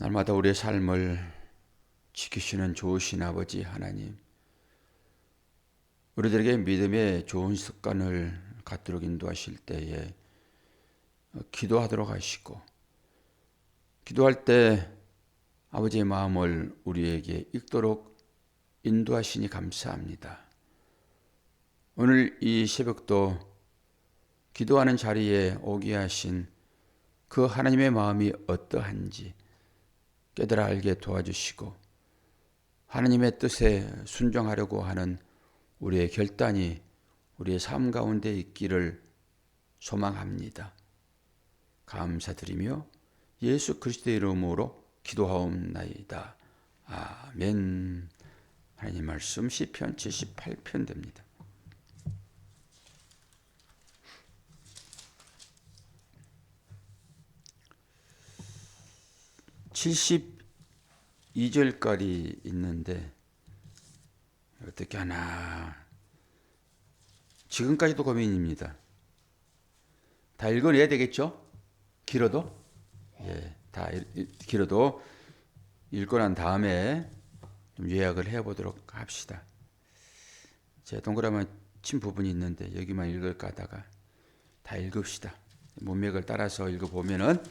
날마다 우리의 삶을 지키시는 좋으신 아버지 하나님, 우리들에게 믿음의 좋은 습관을 갖도록 인도하실 때에 기도하도록 하시고, 기도할 때 아버지의 마음을 우리에게 읽도록 인도하시니 감사합니다. 오늘 이 새벽도 기도하는 자리에 오게 하신 그 하나님의 마음이 어떠한지 깨달아 알게 도와주시고, 하나님의 뜻에 순종하려고 하는 우리의 결단이 우리의 삶 가운데 있기를 소망합니다. 감사드리며 예수 그리스도의 이름으로 기도하옵나이다. 아멘. 하나님 말씀 시편 78편 됩니다. (72절까지) 있는데 어떻게 하나 지금까지도 고민입니다. 다 읽어내야 되겠죠? 길어도? 다 길어도 읽고 난 다음에 좀 요약을 해보도록 합시다. 제 동그라미 친 부분이 있는데 여기만 읽을까 하다가 다 읽읍시다. 문맥을 따라서 읽어보면은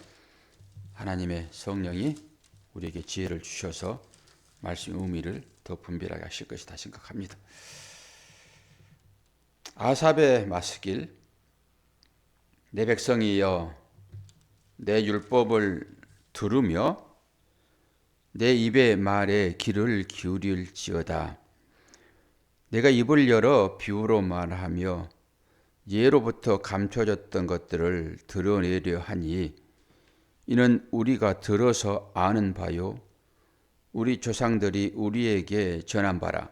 하나님의 성령이 우리에게 지혜를 주셔서 말씀의 의미를 더 분별하게 하실 것이다 생각합니다. 아삽의 마스길. 내 백성이여, 내 율법을 들으며 내 입의 말에 귀를 기울일지어다. 내가 입을 열어 비유로 말하며 예로부터 감춰졌던 것들을 드러내려 하니 이는 우리가 들어서 아는 바요, 우리 조상들이 우리에게 전한 바라.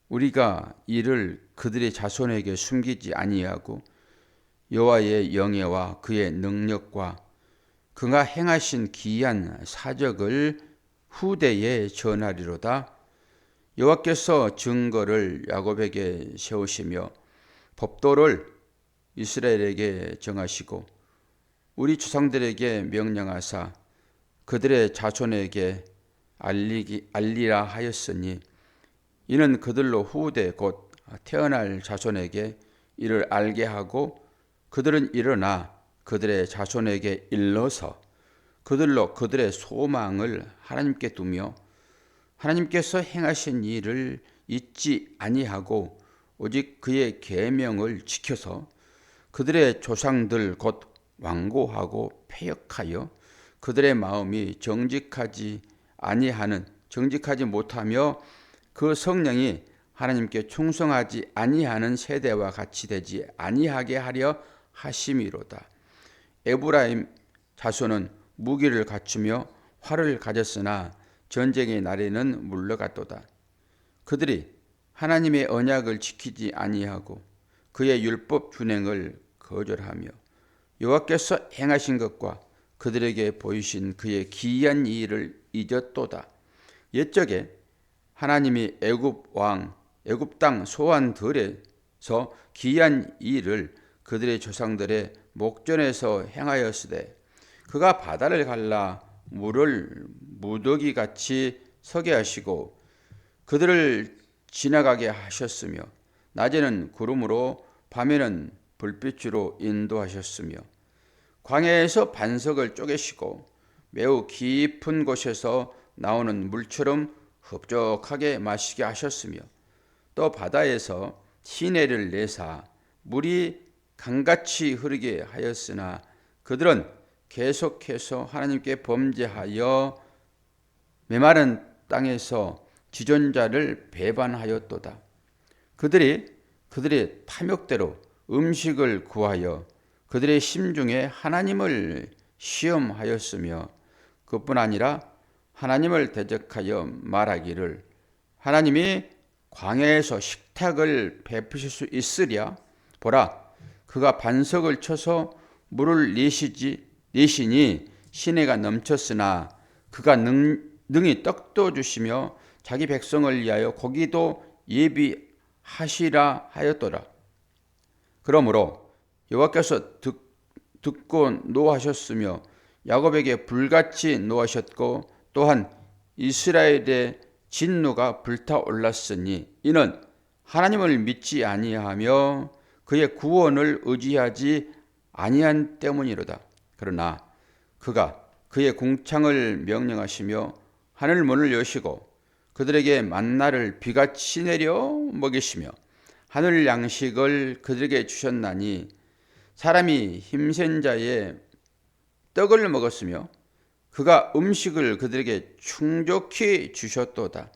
우리가 이를 그들의 자손에게 숨기지 아니하고 여호와의 영예와 그의 능력과 그가 행하신 기이한 사적을 후대에 전하리로다. 여호와께서 증거를 야곱에게 세우시며 법도를 이스라엘에게 정하시고 우리 조상들에게 명령하사 그들의 자손에게 알리라 하였으니 이는 그들로 후대 곧 태어날 자손에게 이를 알게 하고 그들은 일어나 그들의 자손에게 일러서 그들로 그들의 소망을 하나님께 두며 하나님께서 행하신 일을 잊지 아니하고 오직 그의 계명을 지켜서 그들의 조상들 곧 완고하고 패역하여 그들의 마음이 정직하지 못하며 그 성령이 하나님께 충성하지 아니하는 세대와 같이 되지 아니하게 하려 하심이로다. 에브라임 자손은 무기를 갖추며 활을 가졌으나 전쟁의 날에는 물러갔도다. 그들이 하나님의 언약을 지키지 아니하고 그의 율법 준행을 거절하며 여호와께서 행하신 것과 그들에게 보이신 그의 기이한 일을 잊었도다. 옛적에 하나님이 애굽 땅 소환들에서 기이한 일을 그들의 조상들의 목전에서 행하였으되 그가 바다를 갈라 물을 무더기같이 서게 하시고 그들을 지나가게 하셨으며 낮에는 구름으로 밤에는 불빛으로 인도하셨으며 광야에서 반석을 쪼개시고 매우 깊은 곳에서 나오는 물처럼 흡족하게 마시게 하셨으며 또 바다에서 시내를 내사 물이 강같이 흐르게 하였으나 그들은 계속해서 하나님께 범죄하여 메마른 땅에서 지존자를 배반하였도다. 그들이 그들의 탐욕대로 음식을 구하여 그들의 심중에 하나님을 시험하였으며 그뿐 아니라 하나님을 대적하여 말하기를 하나님이 광야에서 식탁을 베푸실 수 있으랴? 보라, 그가 반석을 쳐서 물을 내시니 시내가 넘쳤으나 그가 능히 떡도 주시며 자기 백성을 위하여 고기도 예비하시라 하였더라. 그러므로 여호와께서 듣고 노하셨으며 야곱에게 불같이 노하셨고 또한 이스라엘의 진노가 불타올랐으니 이는 하나님을 믿지 아니하며 그의 구원을 의지하지 아니한 때문이로다. 그러나 그가 그의 궁창을 명령하시며 하늘 문을 여시고 그들에게 만나를 비같이 내려 먹이시며 하늘 양식을 그들에게 주셨나니 사람이 힘센 자의 떡을 먹었으며 그가 음식을 그들에게 충족히 주셨도다.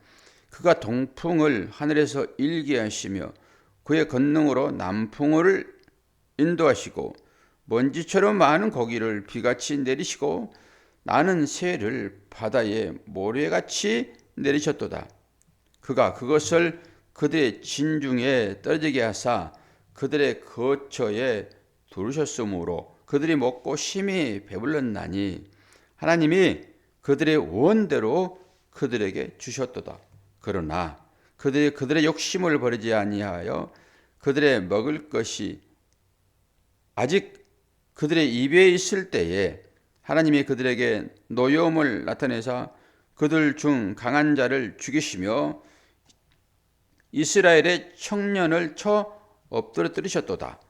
그가 동풍을 하늘에서 일게 하시며 그의 권능으로 남풍을 인도하시고 먼지처럼 많은 고기를 비같이 내리시고 나는 새를 바다에 모래같이 내리셨도다. 그가 그것을 그들의 진중에 떨어지게 하사 그들의 거처에 두르셨으므로 그들이 먹고 심히 배불렀나니 하나님이 그들의 원대로 그들에게 주셨도다. 그러나 그들이 그들의 욕심을 버리지 아니하여 그들의 먹을 것이 아직 그들의 입에 있을 때에 하나님이 그들에게 노여움을 나타내사 그들 중 강한 자를 죽이시며 이스라엘의 청년을 쳐 엎드러뜨리셨도다.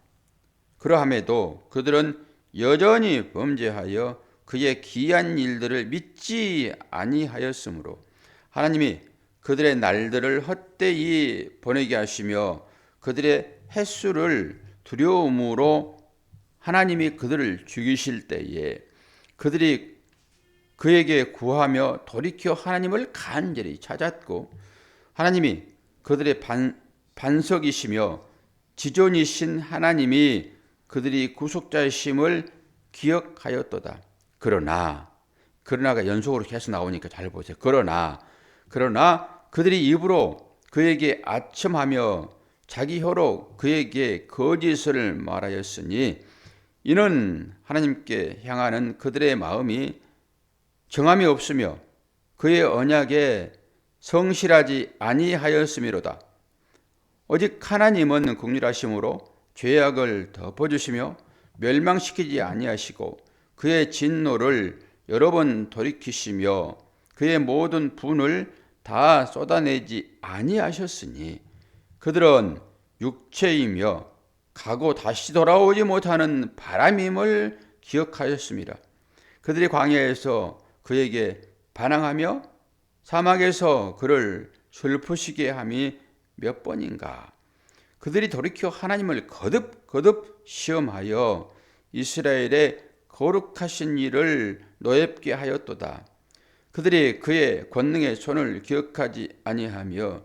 그러함에도 그들은 여전히 범죄하여 그의 기이한 일들을 믿지 아니하였으므로 하나님이 그들의 날들을 헛되이 보내게 하시며 그들의 횟수를 두려움으로 하나님이 그들을 죽이실 때에 그들이 그에게 구하며 돌이켜 하나님을 간절히 찾았고 하나님이 그들의 반석이시며 지존이신 하나님이 그들이 구속자이심을 기억하였도다. 그러나가 연속으로 계속 나오니까 잘 보세요. 그러나 그들이 입으로 그에게 아첨하며 자기 혀로 그에게 거짓을 말하였으니 이는 하나님께 향하는 그들의 마음이 정함이 없으며 그의 언약에 성실하지 아니하였음이로다. 오직 하나님은 긍휼하심으로 죄악을 덮어주시며 멸망시키지 아니하시고 그의 진노를 여러 번 돌이키시며 그의 모든 분을 다 쏟아내지 아니하셨으니 그들은 육체이며 가고 다시 돌아오지 못하는 바람임을 기억하였습니다. 그들이 광야에서 그에게 반항하며 사막에서 그를 슬프시게 함이 몇 번인가. 그들이 돌이켜 하나님을 거듭 시험하여 이스라엘의 거룩하신 일을 노엽게 하였도다. 그들이 그의 권능의 손을 기억하지 아니하며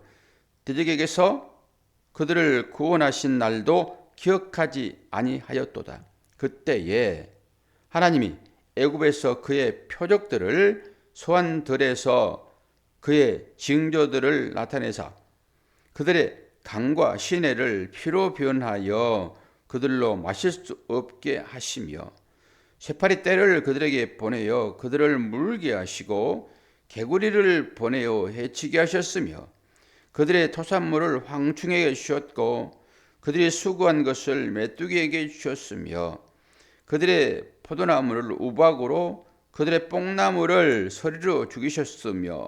대적에게서 그들을 구원하신 날도 기억하지 아니하였도다. 그때에 하나님이 애굽에서 그의 표적들을 소환들에서 그의 징조들을 나타내사 그들의 강과 시내를 피로 변하여 그들로 마실 수 없게 하시며 쇠파리 떼를 그들에게 보내어 그들을 물게 하시고 개구리를 보내어 해치게 하셨으며 그들의 토산물을 황충에게 주셨고 그들이 수고한 것을 메뚜기에게 주셨으며 그들의 포도나무를 우박으로 그들의 뽕나무를 서리로 죽이셨으며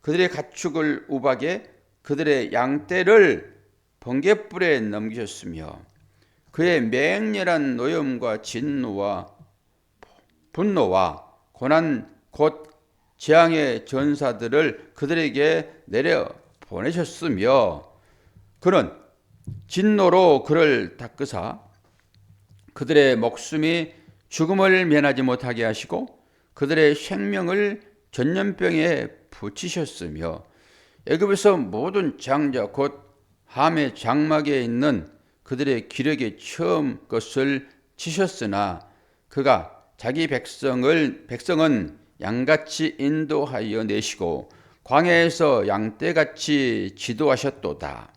그들의 가축을 우박에 그들의 양떼를 번갯불에 넘기셨으며 그의 맹렬한 노염과 진노와 분노와 고난 곧 재앙의 전사들을 그들에게 내려 보내셨으며 그는 진노로 그를 닦으사 그들의 목숨이 죽음을 면하지 못하게 하시고 그들의 생명을 전염병에 붙이셨으며 애굽에서 모든 장자 곧 함의 장막에 있는 그들의 기력에 처음 것을 치셨으나 그가 자기 백성은 양같이 인도하여 내시고 광야에서 양떼같이 지도하셨도다.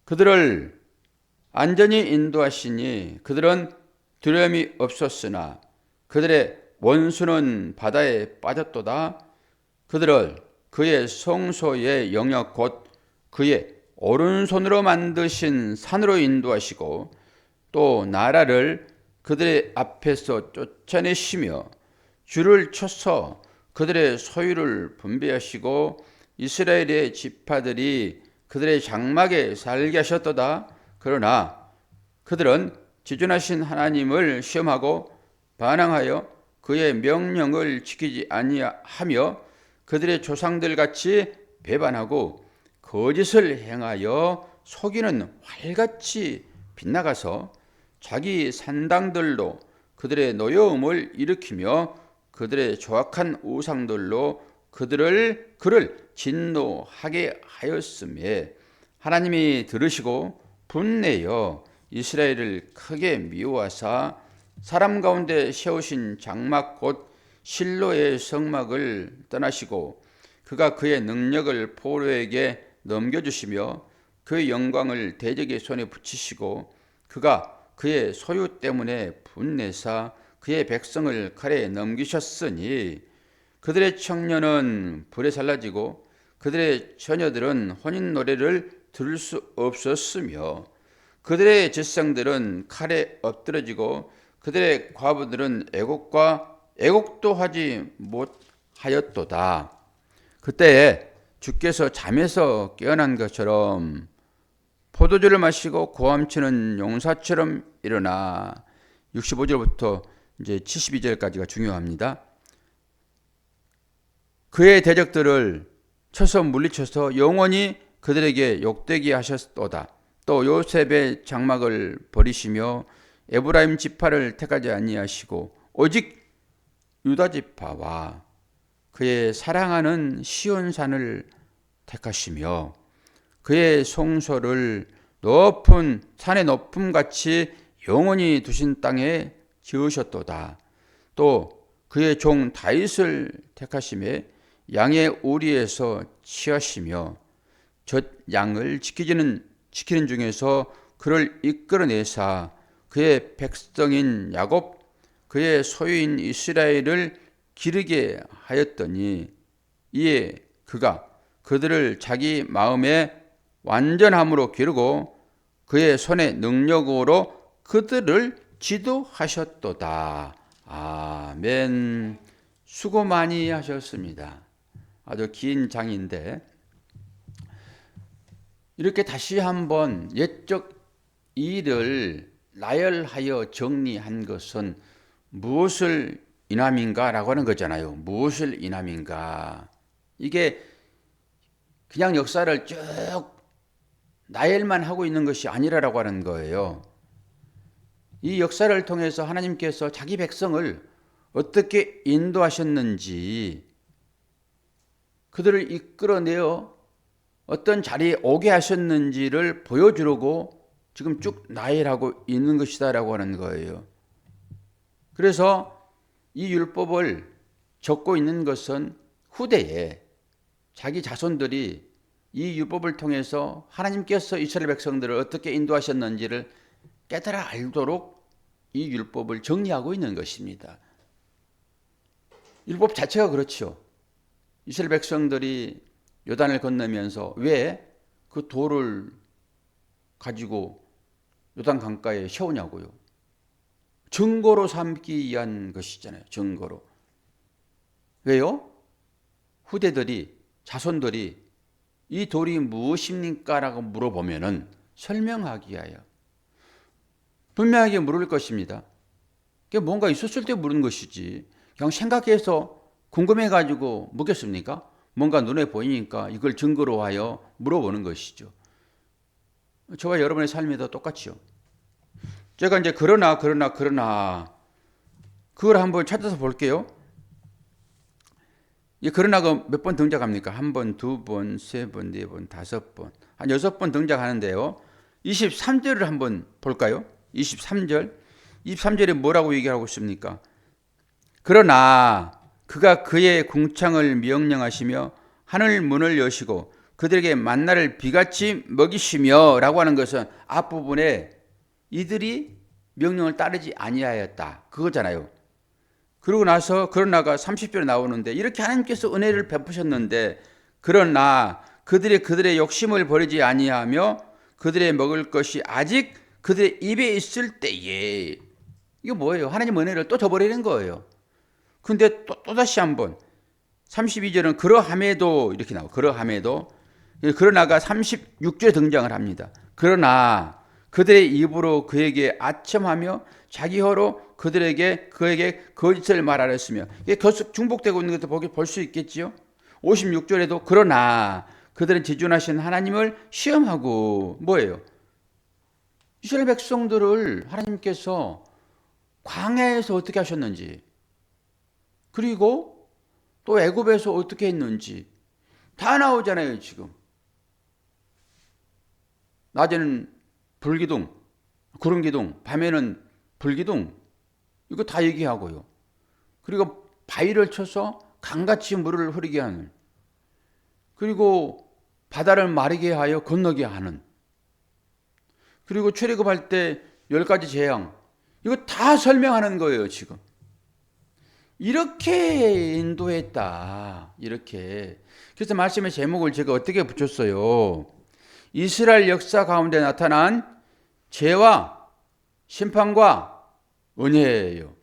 그들을 안전히 인도하시니 그들은 두려움이 없었으나 그들의 원수는 바다에 빠졌도다. 그들을 그의 성소의 영역 곧 그의 오른손으로 만드신 산으로 인도하시고 또 나라를 그들의 앞에서 쫓아내시며 줄을 쳐서 그들의 소유를 분배하시고 이스라엘의 지파들이 그들의 장막에 살게 하셨도다. 그러나 그들은 지존하신 하나님을 시험하고 반항하여 그의 명령을 지키지 아니하며 그들의 조상들 같이 배반하고 거짓을 행하여 속이는 활같이 빗나가서 자기 산당들로 그들의 노여움을 일으키며 그들의 조악한 우상들로 그를 진노하게 하였음에 하나님이 들으시고 분내어 이스라엘을 크게 미워하사 사람 가운데 세우신 장막 곧 실로의 성막을 떠나시고 그가 그의 능력을 포로에게 넘겨주시며 그의 영광을 대적의 손에 붙이시고 그가 그의 소유 때문에 분내사 그의 백성을 칼에 넘기셨으니 그들의 청년은 불에 살라지고 그들의 처녀들은 혼인 노래를 들을 수 없었으며 그들의 젖성들은 칼에 엎드러지고 그들의 과부들은 애곡도 하지 못하였도다. 그때에 주께서 잠에서 깨어난 것처럼 포도주를 마시고 고함치는 용사처럼 일어나 65절부터 이제 72절까지가 중요합니다. 그의 대적들을 쳐서 물리쳐서 영원히 그들에게 욕되게 하셨도다. 또 요셉의 장막을 버리시며 에브라임 지파를 택하지 아니하시고 오직 유다 지파와 그의 사랑하는 시온산을 택하시며 그의 송소를 높은 산의 높음같이 영원히 두신 땅에 지으셨도다. 또 그의 종 다윗을 택하심에 양의 우리에서 취하시며 젖 양을 지키는 중에서 그를 이끌어내사 그의 백성인 야곱 그의 소유인 이스라엘을 기르게 하였더니 이에 그가 그들을 자기 마음에 완전함으로 기르고 그의 손의 능력으로 그들을 지도하셨도다. 아멘. 수고 많이 하셨습니다. 아주 긴 장인데 이렇게 다시 한번 옛적 일을 나열하여 정리한 것은 무엇을 인함인가 라고 하는 거잖아요. 무엇을 인함인가. 이게 그냥 역사를 쭉 나열만 하고 있는 것이 아니라고 하는 거예요. 이 역사를 통해서 하나님께서 자기 백성을 어떻게 인도하셨는지 그들을 이끌어내어 어떤 자리에 오게 하셨는지를 보여주려고 지금 쭉 나열하고 있는 것이다라고 하는 거예요. 그래서 이 율법을 적고 있는 것은 후대에 자기 자손들이 이 율법을 통해서 하나님께서 이스라엘 백성들을 어떻게 인도하셨는지를 깨달아 알도록 이 율법을 정리하고 있는 것입니다. 율법 자체가 그렇죠. 이스라엘 백성들이 요단을 건너면서 왜 그 돌을 가지고 요단 강가에 세우냐고요. 증거로 삼기 위한 것이잖아요. 증거로. 왜요? 후대들이 자손들이 이 돌이 무엇입니까? 라고 물어보면은 설명하기 위하여 분명하게 물을 것입니다. 그게 뭔가 있었을 때 물은 것이지 그냥 생각해서 궁금해가지고 묻겠습니까? 뭔가 눈에 보이니까 이걸 증거로 하여 물어보는 것이죠. 저와 여러분의 삶에도 똑같죠. 제가 이제 그러나 그걸 한번 찾아서 볼게요. 이 그러나가 몇 번 등장합니까? 한 번, 두 번, 세 번, 네 번, 다섯 번, 한 6번 등장하는데요. 23절을 한번 볼까요? 23절. 23절에 뭐라고 얘기하고 있습니까? 그러나 그가 그의 궁창을 명령하시며 하늘 문을 여시고 그들에게 만나를 비같이 먹이시며 라고 하는 것은 앞부분에 이들이 명령을 따르지 아니하였다. 그거잖아요. 그러고 나서 그러나가 30절에 나오는데 이렇게 하나님께서 은혜를 베푸셨는데 그러나 그들의 욕심을 버리지 아니하며 그들의 먹을 것이 아직 그들의 입에 있을 때에 이거 뭐예요? 하나님 은혜를 또 저버리는 거예요. 근데 또다시 한번 32절은 그러함에도 이렇게 나와요. 그러함에도. 그러나가 36절에 등장을 합니다. 그러나 그들의 입으로 그에게 아첨하며 자기 혀로 그에게 거짓을 말하였으며, 이게 계속 중복되고 있는 것도 볼 수 있겠지요. 56절에도 그러나 그들은 지존하신 하나님을 시험하고, 뭐예요? 이스라엘 백성들을 하나님께서 광야에서 어떻게 하셨는지, 그리고 또 애굽에서 어떻게 했는지 다 나오잖아요. 지금 낮에는 불기둥, 구름기둥, 밤에는 불기둥, 이거 다 얘기하고요. 그리고 바위를 쳐서 강같이 물을 흐르게 하는, 그리고 바다를 마르게 하여 건너게 하는, 그리고 출애굽할 때 10가지 재앙, 이거 다 설명하는 거예요. 지금 이렇게 인도했다. 이렇게. 그래서 말씀의 제목을 제가 어떻게 붙였어요? 이스라엘 역사 가운데 나타난 죄와 심판과 은혜예요.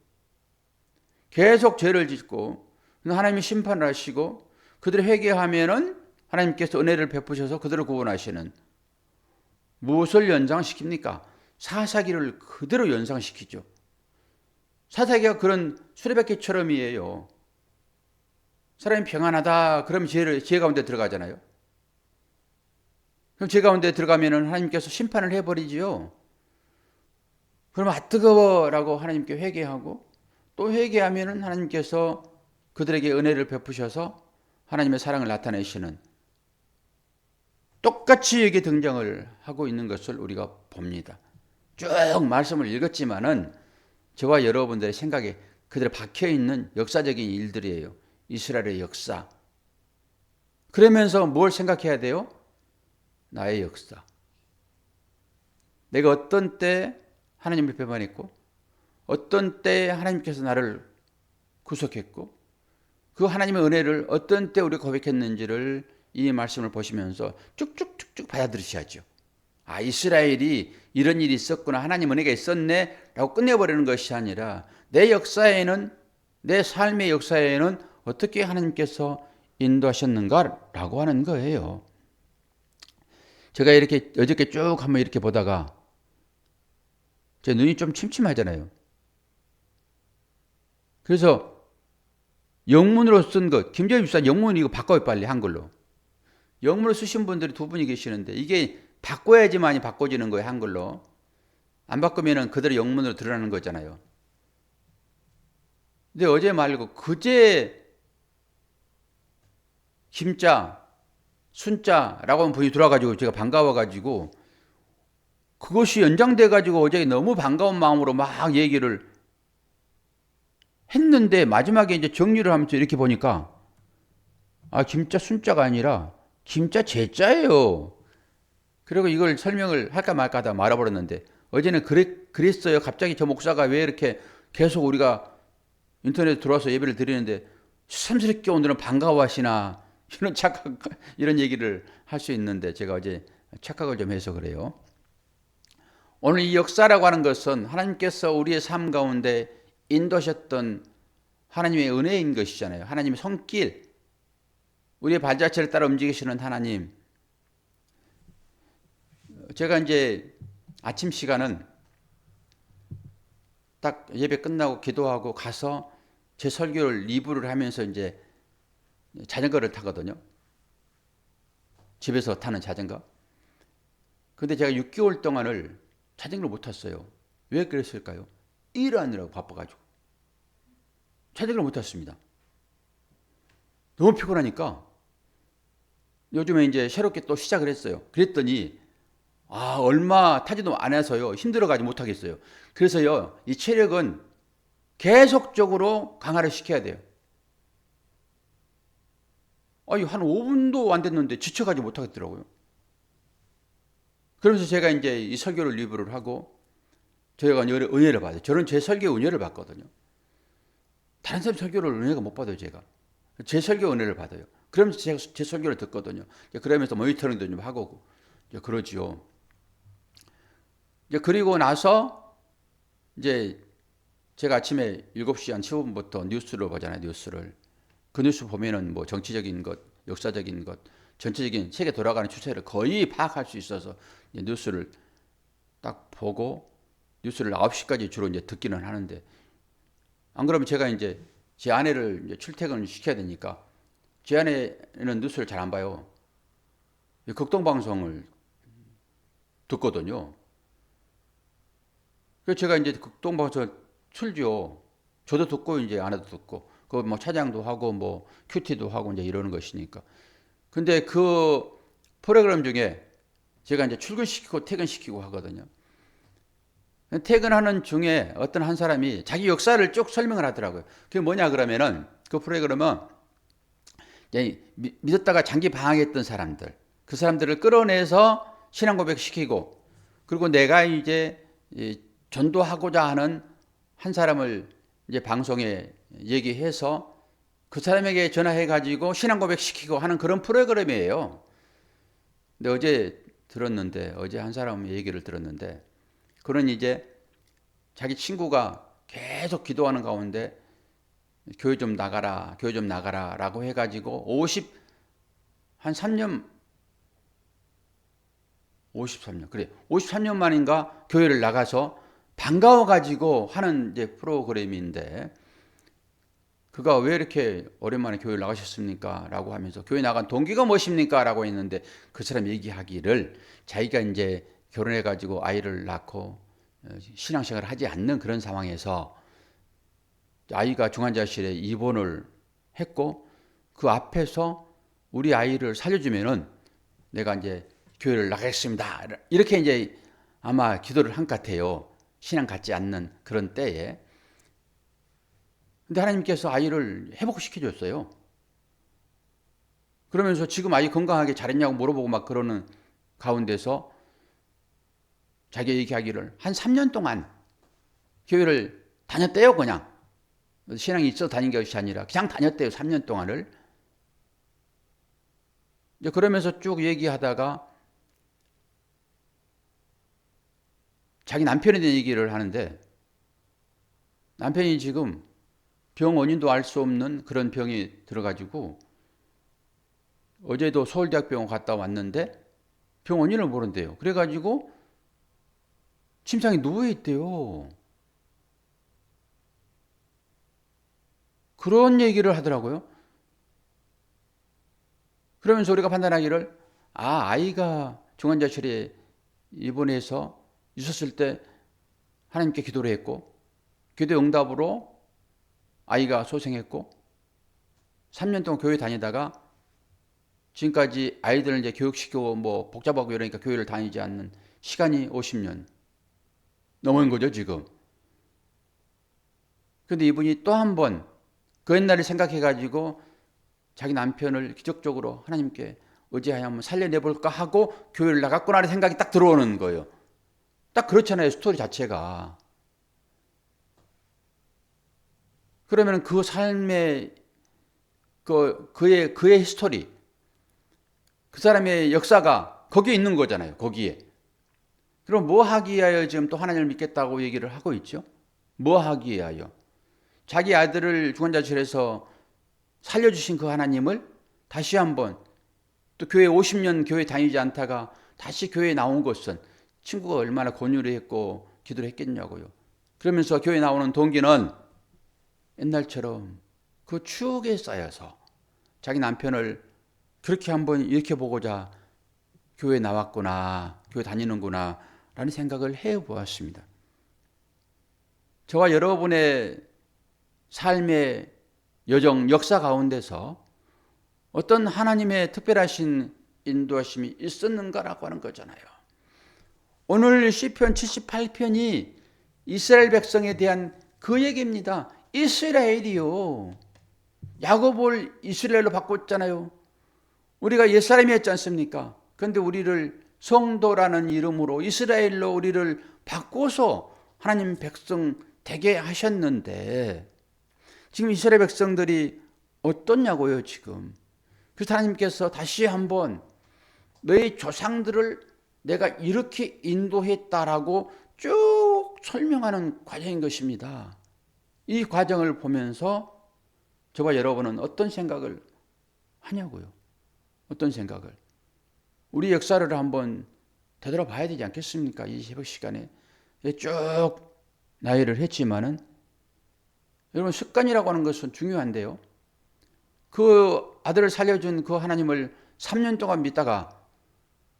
계속 죄를 짓고 하나님이 심판을 하시고 그들이 회개하면은 하나님께서 은혜를 베푸셔서 그들을 구원하시는, 무엇을 연상시킵니까? 사사기를 그대로 연상시키죠. 사사기가 그런 수레바퀴처럼이에요. 사람이 평안하다 그러면 죄 가운데 들어가잖아요. 그럼 죄 가운데 들어가면은 하나님께서 심판을 해버리지요. 그럼 아 뜨거워라고 하나님께 회개하고, 또 회개하면은 하나님께서 그들에게 은혜를 베푸셔서 하나님의 사랑을 나타내시는, 똑같이 여기 등장을 하고 있는 것을 우리가 봅니다. 쭉 말씀을 읽었지만은 저와 여러분들의 생각에 그대로 박혀있는 역사적인 일들이에요. 이스라엘의 역사. 그러면서 뭘 생각해야 돼요? 나의 역사. 내가 어떤 때 하나님을 배반했고, 어떤 때 하나님께서 나를 구속했고, 그 하나님의 은혜를 어떤 때 우리가 고백했는지를 이 말씀을 보시면서 쭉쭉쭉쭉 받아들이셔야죠. 아, 이스라엘이 이런 일이 있었구나, 하나님 은혜가 있었네 라고 끝내버리는 것이 아니라 내 역사에는, 내 삶의 역사에는 어떻게 하나님께서 인도하셨는가 라고 하는 거예요. 제가 이렇게 어저께 쭉 한번 이렇게 보다가 제 눈이 좀 침침하잖아요. 그래서 영문으로 쓴 것, 김재희 집사 영문 이거 바꿔요, 빨리 한글로. 영문으로 쓰신 분들이 두 분이 계시는데 이게 바꿔야지만이 바꿔지는 거예요, 한글로. 안 바꾸면은 그대로 영문으로 드러나는 거잖아요. 근데 어제 말고 그제 김자, 순자라고 하는 분이 들어와가지고 제가 반가워가지고 그것이 연장돼가지고 어제 너무 반가운 마음으로 막 얘기를 했는데 마지막에 이제 정리를 하면서 이렇게 보니까 아, 김자 순자가 아니라 김자 제자예요. 그리고 이걸 설명을 할까 말까 하다 말아버렸는데 어제는 그랬어요. 갑자기 저 목사가 왜 이렇게 계속 우리가 인터넷에 들어와서 예배를 드리는데 새삼스럽게 오늘은 반가워하시나, 이런 착각, 이런 얘기를 할 수 있는데 제가 어제 착각을 좀 해서 그래요. 오늘 이 역사라고 하는 것은 하나님께서 우리의 삶 가운데 인도하셨던 하나님의 은혜인 것이잖아요. 하나님의 손길, 우리의 발자취를 따라 움직이시는 하나님. 제가 이제 아침 시간은 딱 예배 끝나고 기도하고 가서 제 설교를 리뷰를 하면서 이제 자전거를 타거든요. 집에서 타는 자전거. 근데 제가 6개월 동안을 자전거를 못 탔어요. 왜 그랬을까요? 일하느라고 바빠가지고. 자전거를 못 탔습니다. 너무 피곤하니까 요즘에 이제 새롭게 또 시작을 했어요. 그랬더니 아, 얼마 타지도 안 해서요. 힘들어가지고 못 하겠어요. 그래서요, 이 체력은 계속적으로 강화를 시켜야 돼요. 아니, 한 5분도 안 됐는데 지쳐가지고 못 하겠더라고요. 그러면서 제가 이제 이 설교를 리뷰를 하고 저희가 은혜를 받아요. 저는 제 설교에 은혜를 받거든요. 다른 사람 설교를 은혜가 못 받아요, 제가. 제 설교 은혜를 받아요. 그러면서 제가 제 설교를 듣거든요. 그러면서 모니터링도 좀 하고 그러지요. 이제 그리고 나서 이제 제가 아침에 7시 한 15분부터 뉴스를 보잖아요. 뉴스를. 그 뉴스 보면은 뭐 정치적인 것, 역사적인 것, 전체적인 세계 돌아가는 추세를 거의 파악할 수 있어서 이제 뉴스를 딱 보고 뉴스를 9시까지 주로 이제 듣기는 하는데, 안 그러면 제가 이제 제 아내를 이제 출퇴근을 시켜야 되니까 제 아내는 뉴스를 잘 안 봐요. 극동 방송을 듣거든요. 그래서 제가 이제 극동 방송을 틀죠. 저도 듣고 이제 아내도 듣고 그 뭐 차장도 하고 뭐 큐티도 하고 이제 이러는 것이니까. 근데 그 프로그램 중에 제가 이제 출근시키고 퇴근시키고 하거든요. 퇴근하는 중에 어떤 한 사람이 자기 역사를 쭉 설명을 하더라고요. 그게 뭐냐 그러면은 그 프로그램은 믿었다가 장기 방황했던 사람들, 그 사람들을 끌어내서 신앙 고백 시키고, 그리고 내가 이제 전도하고자 하는 한 사람을 이제 방송에 얘기해서 그 사람에게 전화해 가지고 신앙 고백 시키고 하는 그런 프로그램이에요. 근데 어제 한 사람 얘기를 들었는데, 그런 이제 자기 친구가 계속 기도하는 가운데 교회 좀 나가라, 교회 좀 나가라라고 해가지고 한 3년, 53년, 그래, 53년 만인가 교회를 나가서 반가워가지고 하는 이제 프로그램인데, 그가 왜 이렇게 오랜만에 교회를 나가셨습니까? 라고 하면서 교회 나간 동기가 무엇입니까? 라고 했는데, 그 사람 얘기하기를 자기가 이제 결혼해가지고 아이를 낳고 신앙생활을 하지 않는 그런 상황에서 아이가 중환자실에 입원을 했고, 그 앞에서 우리 아이를 살려주면은 내가 이제 교회를 나가겠습니다. 이렇게 이제 아마 기도를 한 것 같아요. 신앙 갖지 않는 그런 때에. 근데 하나님께서 아이를 회복시켜줬어요. 그러면서 지금 아이 건강하게 잘했냐고 물어보고 막 그러는 가운데서 자기 얘기하기를 한 3년 동안 교회를 다녔대요, 그냥. 신앙이 있어 다닌 것이 아니라 그냥 다녔대요, 3년 동안을. 이제 그러면서 쭉 얘기하다가 자기 남편에 대한 얘기를 하는데, 남편이 지금 병 원인도 알 수 없는 그런 병이 들어가지고 어제도 서울대학병원 갔다 왔는데 병 원인을 모른대요. 그래가지고 침상에 누워있대요. 그런 얘기를 하더라고요. 그러면서 우리가 판단하기를, 아이가 중환자실에 입원해서 있었을 때 하나님께 기도를 했고, 기도 응답으로 아이가 소생했고, 3년 동안 교회 다니다가 지금까지 아이들을 이제 교육시키고 뭐 복잡하고 이러니까 교회를 다니지 않는 시간이 50년 넘은 거죠, 지금. 근데 이분이 또 한 번 그 옛날을 생각해가지고 자기 남편을 기적적으로 하나님께 의지하여 한번 살려내볼까 하고 교회를 나갔구나 하는 생각이 딱 들어오는 거예요. 딱 그렇잖아요, 스토리 자체가. 그러면 그 삶의 그의 스토리, 그 사람의 역사가 거기에 있는 거잖아요, 거기에. 그럼 뭐 하기 위하여 지금 또 하나님을 믿겠다고 얘기를 하고 있죠? 뭐 하기 위하여? 자기 아들을 중환자실에서 살려주신 그 하나님을 다시 한번, 또 교회 50년 교회 다니지 않다가 다시 교회에 나온 것은 친구가 얼마나 권유를 했고 기도를 했겠냐고요. 그러면서 교회 나오는 동기는 옛날처럼 그 추억에 쌓여서 자기 남편을 그렇게 한번 이렇게 보고자 교회 나왔구나, 교회 다니는구나 라는 생각을 해보았습니다. 저와 여러분의 삶의 여정, 역사 가운데서 어떤 하나님의 특별하신 인도하심이 있었는가라고 하는 거잖아요. 오늘 시편 78편이 이스라엘 백성에 대한 그 얘기입니다. 이스라엘이요. 야곱을 이스라엘로 바꿨잖아요. 우리가 옛사람이었지 않습니까? 그런데 우리를 성도라는 이름으로 이스라엘로 우리를 바꿔서 하나님 백성 되게 하셨는데, 지금 이스라엘 백성들이 어떻냐고요, 지금. 그래서 하나님께서 다시 한번 너희 조상들을 내가 이렇게 인도했다라고 쭉 설명하는 과정인 것입니다. 이 과정을 보면서 저와 여러분은 어떤 생각을 하냐고요. 어떤 생각을. 우리 역사를 한번 되돌아봐야 되지 않겠습니까? 이 새벽 시간에 쭉 나열을 했지만은 여러분 습관이라고 하는 것은 중요한데요. 그 아들을 살려준 그 하나님을 3년 동안 믿다가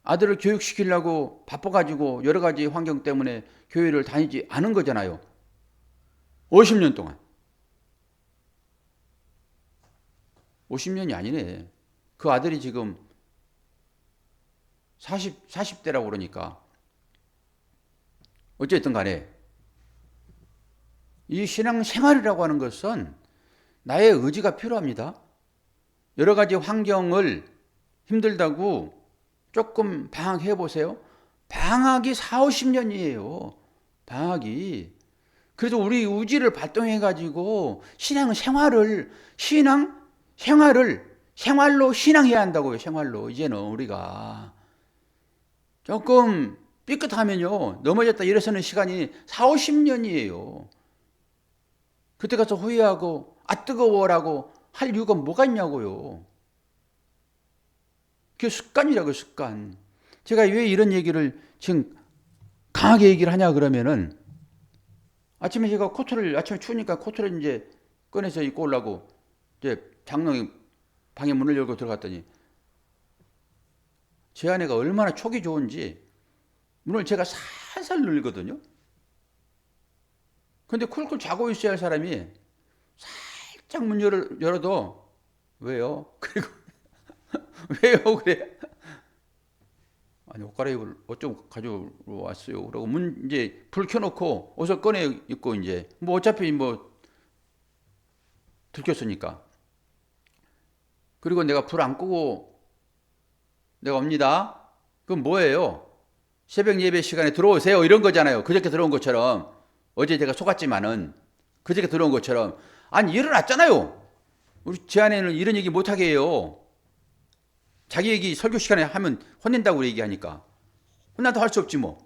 아들을 교육시키려고 바빠가지고 여러 가지 환경 때문에 교회를 다니지 않은 거잖아요. 50년 동안. 50년이 아니네. 그 아들이 지금 40대라고 그러니까. 어쨌든 간에 이 신앙생활이라고 하는 것은 나의 의지가 필요합니다. 여러 가지 환경을 힘들다고 조금 방학해 보세요. 방학이 4, 50년이에요. 방학이. 그래서 우리 의지를 발동해 가지고 신앙생활을 생활로 신앙해야 한다고요. 생활로. 이제는 우리가 조금 삐끗하면요. 넘어졌다 일어서는 시간이 4, 50년이에요. 그때 가서 후회하고 뜨거워라고 할 이유가 뭐가 있냐고요. 그게 습관이라고요. 습관. 제가 왜 이런 얘기를 지금 강하게 얘기를 하냐 그러면은 아침에 제가 아침에 추우니까 코트를 이제 꺼내서 입고 오려고 이제 장롱이 방에 문을 열고 들어갔더니 제 아내가 얼마나 촉이 좋은지 문을 제가 살살 눌리거든요. 근데 쿨쿨 자고 있어야 할 사람이 살짝 문 열어도 왜요? 그리고 왜요? 그래. 아니 옷 갈아입을 옷 좀 가져왔어요. 그러고 문 이제 불 켜놓고 옷을 꺼내 입고 이제 뭐 어차피 뭐 들켰으니까. 그리고 내가 불 안 끄고 내가 옵니다. 그럼 뭐예요? 새벽 예배 시간에 들어오세요. 이런 거잖아요. 그저께 들어온 것처럼. 어제 제가 속았지만은 그저께 들어온 것처럼. 아니 일어났잖아요. 우리 제 아내는 이런 얘기 못하게 해요. 자기 얘기 설교 시간에 하면 혼낸다고 얘기하니까. 혼나도 할 수 없지 뭐.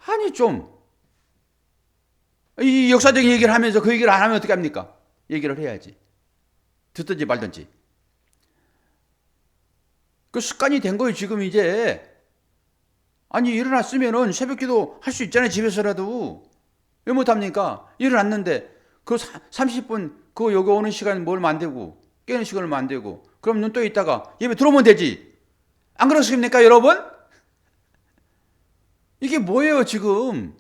아니 좀 이 역사적인 얘기를 하면서 그 얘기를 안 하면 어떻게 합니까? 얘기를 해야지. 듣든지 말든지. 그 습관이 된 거예요 지금 이제. 아니 일어났으면은 새벽기도 할 수 있잖아요 집에서라도. 왜 못합니까? 일어났는데 그 30분 그 여기 오는 시간 뭘 만들고 깨는 시간을 만들고 그럼 눈 떠 있다가 예배 들어오면 되지. 안 그렇습니까 여러분? 이게 뭐예요 지금?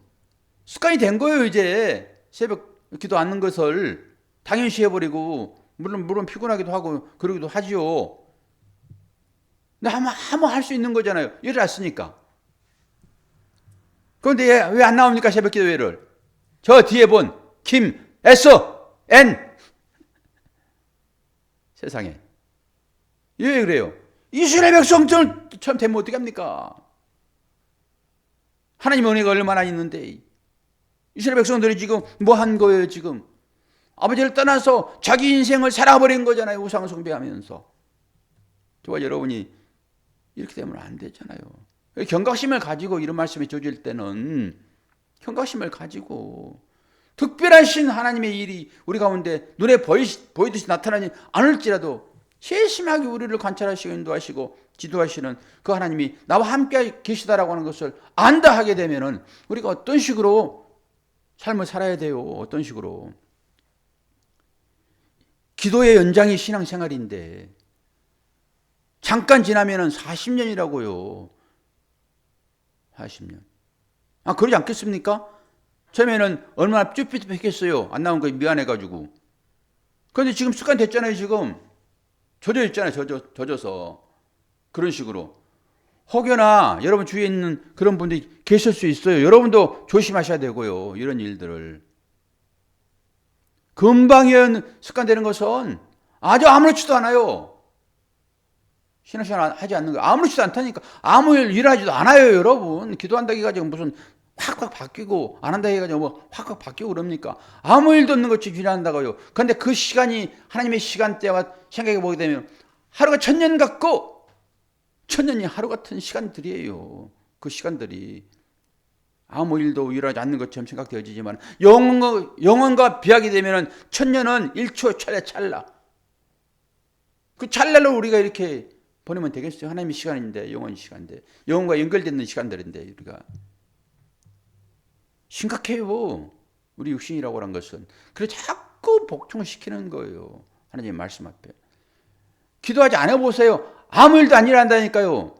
습관이 된 거예요 이제. 새벽 기도 않는 것을 당연시 해버리고 물론 피곤하기도 하고 그러기도 하지요. 근데 한번 할 수 있는 거잖아요. 일어났으니까. 그런데 왜 안 나옵니까 새벽 기도회를? 저 뒤에 본 김, 에서, 엔 세상에 왜 그래요? 이스라엘 백성처럼 되면 어떻게 합니까? 하나님의 은혜가 얼마나 있는데 이스라엘 백성들이 지금 뭐 한 거예요 지금? 아버지를 떠나서 자기 인생을 살아버린 거잖아요. 우상 숭배하면서. 저와 여러분이 이렇게 되면 안 되잖아요. 경각심을 가지고 이런 말씀이 주어질 때는 경각심을 가지고 특별하신 하나님의 일이 우리 가운데 눈에 보이듯이 나타나지 않을지라도 세심하게 우리를 관찰하시고 인도하시고 지도하시는 그 하나님이 나와 함께 계시다라고 하는 것을 안다 하게 되면은 우리가 어떤 식으로 삶을 살아야 돼요? 어떤 식으로? 기도의 연장이 신앙생활인데 잠깐 지나면은 40년이라고요. 40년. 그러지 않겠습니까? 처음에는 얼마나 쭈삣했겠어요. 안 나온 거 미안해가지고. 그런데 지금 습관 됐잖아요. 지금 젖어 있잖아요. 젖어서 그런 식으로. 혹여나 여러분 주위에 있는 그런 분들이 계실 수 있어요. 여러분도 조심하셔야 되고요. 이런 일들을. 금방에 습관되는 것은 아주 아무렇지도 않아요. 신앙생활 하지 않는 거 아무렇지도 않다니까. 아무 일 하지도 않아요 여러분. 기도한다 해가지고 무슨 확확 바뀌고 안 한다 해가지고 뭐 확확 바뀌고 그럽니까? 아무 일도 없는 것이 일한다고요. 그런데 그 시간이 하나님의 시간대와 생각해 보게 되면 하루가 1000년 같고 1000년이 하루 같은 시간들이에요. 그 시간들이. 아무 일도 일어나지 않는 것처럼 생각되어지지만 영혼과 비하게 되면 천년은 1초 찰나. 그 찰나를 우리가 이렇게 보내면 되겠어요? 하나님의 시간인데, 영혼의 시간인데, 영혼과 연결되는 시간들인데 우리가 심각해요. 우리 육신이라고 하는 것은. 그래서 자꾸 복종시키는 거예요. 하나님의 말씀 앞에. 기도하지 않아 보세요. 아무 일도 안 일어난다니까요.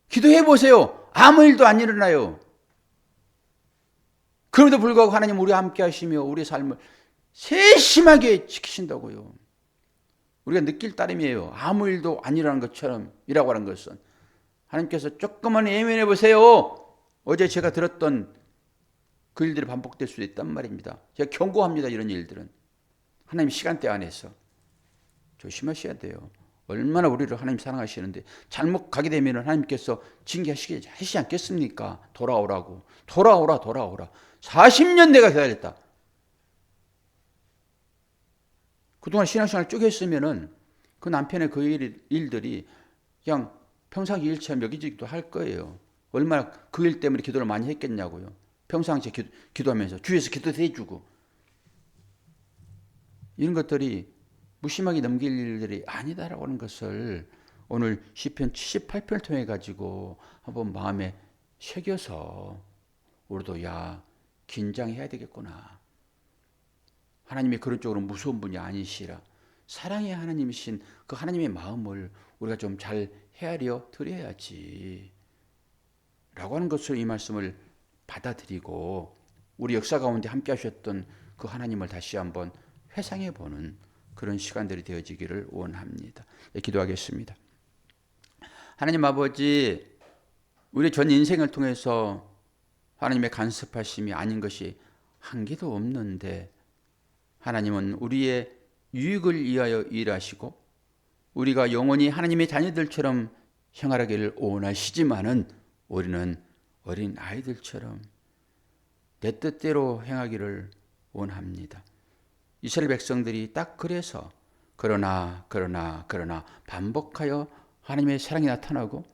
기도해 보세요. 아무 일도 안 일어나요. 그럼에도 불구하고 하나님 우리와 함께 하시며 우리의 삶을 세심하게 지키신다고요. 우리가 느낄 따름이에요. 아무 일도 안 일어나는 것처럼 이라고 하는 것은. 하나님께서 조금만 예민해 보세요. 어제 제가 들었던 그 일들이 반복될 수도 있단 말입니다. 제가 경고합니다. 이런 일들은. 하나님 시간대 안에서 조심하셔야 돼요. 얼마나 우리를 하나님 사랑하시는데 잘못 가게 되면 하나님께서 징계하시지 않겠습니까? 돌아오라고. 돌아오라. 40년 내가 기다렸다. 그동안 신앙생활 쭉 했으면은 그 남편의 그 일들이 그냥 평상시 일처럼 여기지기도 할 거예요. 얼마나 그 일 때문에 기도를 많이 했겠냐고요. 평상시에 기도하면서 주위에서 기도도 해주고 이런 것들이 무심하게 넘길 일들이 아니다라고 하는 것을 오늘 시편 78편을 통해 가지고 한번 마음에 새겨서 우리도 긴장해야 되겠구나. 하나님이 그런 쪽으로 무서운 분이 아니시라 사랑의 하나님이신 그 하나님의 마음을 우리가 좀 잘 헤아려 드려야지 라고 하는 것으로 이 말씀을 받아들이고 우리 역사 가운데 함께 하셨던 그 하나님을 다시 한번 회상해 보는 그런 시간들이 되어지기를 원합니다. 기도하겠습니다. 하나님 아버지, 우리 전 인생을 통해서 하나님의 간섭하심이 아닌 것이 한 개도 없는데 하나님은 우리의 유익을 위하여 일하시고 우리가 영원히 하나님의 자녀들처럼 생활하기를 원하시지만은 우리는 어린 아이들처럼 내 뜻대로 행하기를 원합니다. 이스라엘 백성들이 딱 그래서 그러나 반복하여 하나님의 사랑이 나타나고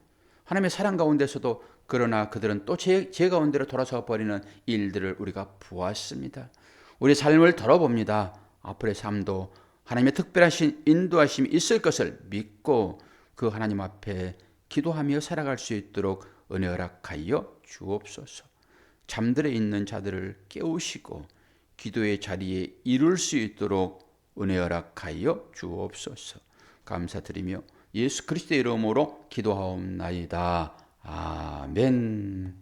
하나님의 사랑 가운데서도 그러나 그들은 또 제 가운데로 돌아서 버리는 일들을 우리가 보았습니다. 우리 삶을 돌아봅니다. 앞으로의 삶도 하나님의 특별하신 인도하심이 있을 것을 믿고 그 하나님 앞에 기도하며 살아갈 수 있도록 은혜 허락하여 주옵소서. 잠들어 있는 자들을 깨우시고 기도의 자리에 이룰 수 있도록 은혜 허락하여 주옵소서. 감사드리며 예수 그리스도의 이름으로 기도하옵나이다. 아멘.